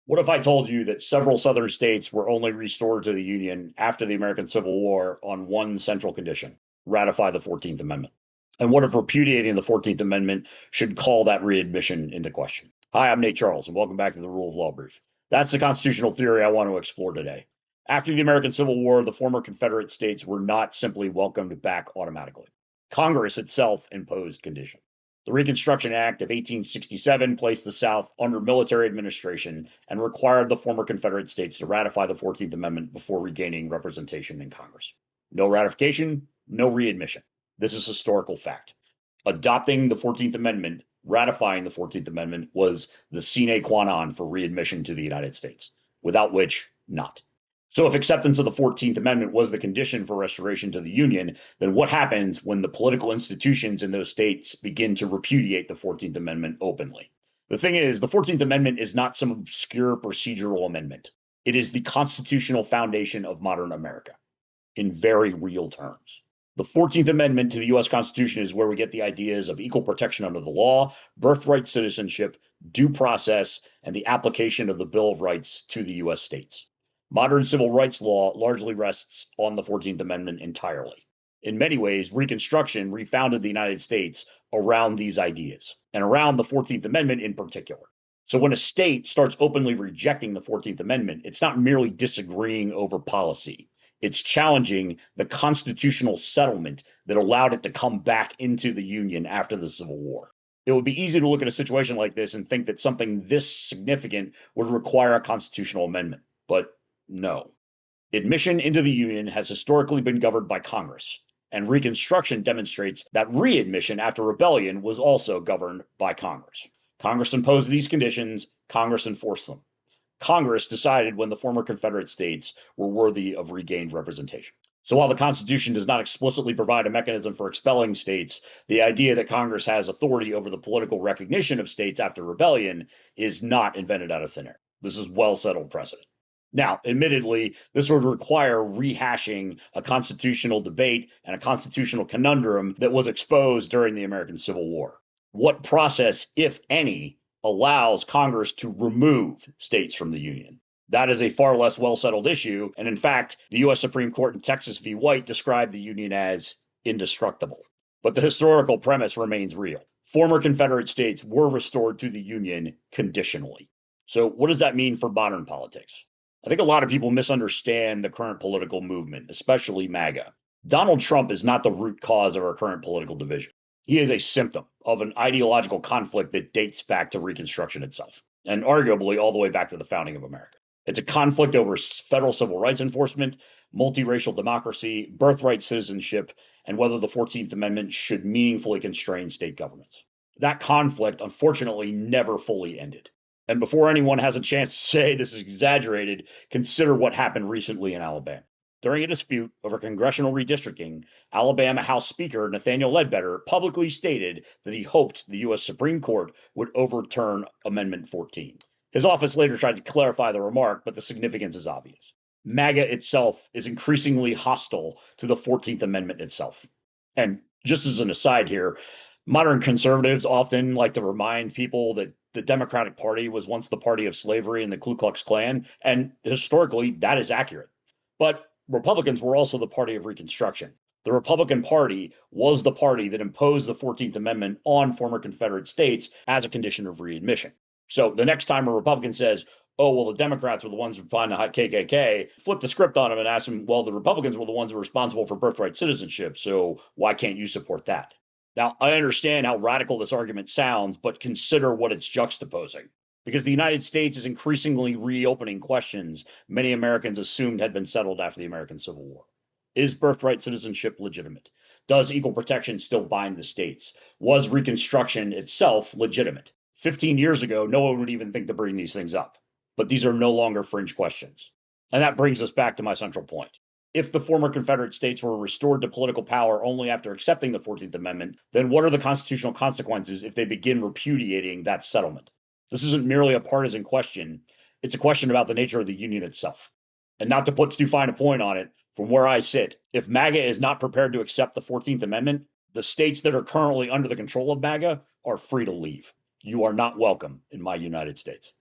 What if I told you that several Southern states were only restored to the Union after the American Civil War on one central condition: ratify the 14th Amendment? And what if repudiating the 14th Amendment should call that readmission into question? Hi, I'm Nate Charles, and welcome back to the Rule of Law Brief. That's the constitutional theory I want to explore today. After the American Civil War, the former Confederate states were not simply welcomed back automatically. Congress itself imposed conditions. The Reconstruction Act of 1867 placed the South under military administration and required the former Confederate states to ratify the 14th Amendment before regaining representation in Congress. No ratification, no readmission. This is historical fact. Adopting the 14th Amendment, ratifying the 14th Amendment, was the sine qua non for readmission to the United States, without which, not. So if acceptance of the 14th Amendment was the condition for restoration to the Union, then what happens when the political institutions in those states begin to repudiate the 14th Amendment openly? The thing is, the 14th Amendment is not some obscure procedural amendment. It is the constitutional foundation of modern America, in very real terms. The 14th Amendment to the U.S. Constitution is where we get the ideas of equal protection under the law, birthright citizenship, due process, and the application of the Bill of Rights to the U.S. states. Modern civil rights law largely rests on the 14th Amendment entirely. In many ways, Reconstruction refounded the United States around these ideas, and around the 14th Amendment in particular. So when a state starts openly rejecting the 14th Amendment, it's not merely disagreeing over policy. It's challenging the constitutional settlement that allowed it to come back into the Union after the Civil War. It would be easy to look at a situation like this and think that something this significant would require a constitutional amendment, but no. Admission into the Union has historically been governed by Congress, and Reconstruction demonstrates that readmission after rebellion was also governed by Congress. Congress imposed these conditions, Congress enforced them. Congress decided when the former Confederate states were worthy of regained representation. So while the Constitution does not explicitly provide a mechanism for expelling states, the idea that Congress has authority over the political recognition of states after rebellion is not invented out of thin air. This is well-settled precedent. Now, admittedly, this would require rehashing a constitutional debate and a constitutional conundrum that was exposed during the American Civil War. What process, if any, allows Congress to remove states from the Union? That is a far less well-settled issue, and in fact, the U.S. Supreme Court in Texas v. White described the Union as indestructible. But the historical premise remains real. Former Confederate states were restored to the Union conditionally. So what does that mean for modern politics? I think a lot of people misunderstand the current political movement, especially MAGA. Donald Trump is not the root cause of our current political division. He is a symptom of an ideological conflict that dates back to Reconstruction itself, and arguably all the way back to the founding of America. It's a conflict over federal civil rights enforcement, multiracial democracy, birthright citizenship, and whether the 14th Amendment should meaningfully constrain state governments. That conflict, unfortunately, never fully ended. And before anyone has a chance to say this is exaggerated, consider what happened recently in Alabama. During a dispute over congressional redistricting, Alabama House Speaker Nathaniel Ledbetter publicly stated that he hoped the U.S. Supreme Court would overturn Amendment 14. His office later tried to clarify the remark, but the significance is obvious. MAGA itself is increasingly hostile to the 14th Amendment itself. And just as an aside here, modern conservatives often like to remind people that the Democratic Party was once the party of slavery and the Ku Klux Klan, and historically that is accurate. But Republicans were also the party of Reconstruction. The Republican Party was the party that imposed the 14th Amendment on former Confederate states as a condition of readmission. So the next time a Republican says, oh, well, the Democrats were the ones who behind the KKK, flip the script on them and ask them, well, the Republicans were the ones who were responsible for birthright citizenship, so why can't you support that? Now, I understand how radical this argument sounds, but consider what it's juxtaposing. Because the United States is increasingly reopening questions many Americans assumed had been settled after the American Civil War. Is birthright citizenship legitimate? Does equal protection still bind the states? Was Reconstruction itself legitimate? 15 years ago, no one would even think to bring these things up. But these are no longer fringe questions. And that brings us back to my central point. If the former Confederate states were restored to political power only after accepting the 14th Amendment, then what are the constitutional consequences if they begin repudiating that settlement? This isn't merely a partisan question. It's a question about the nature of the Union itself. And not to put too fine a point on it, from where I sit, if MAGA is not prepared to accept the 14th Amendment, the states that are currently under the control of MAGA are free to leave. You are not welcome in my United States.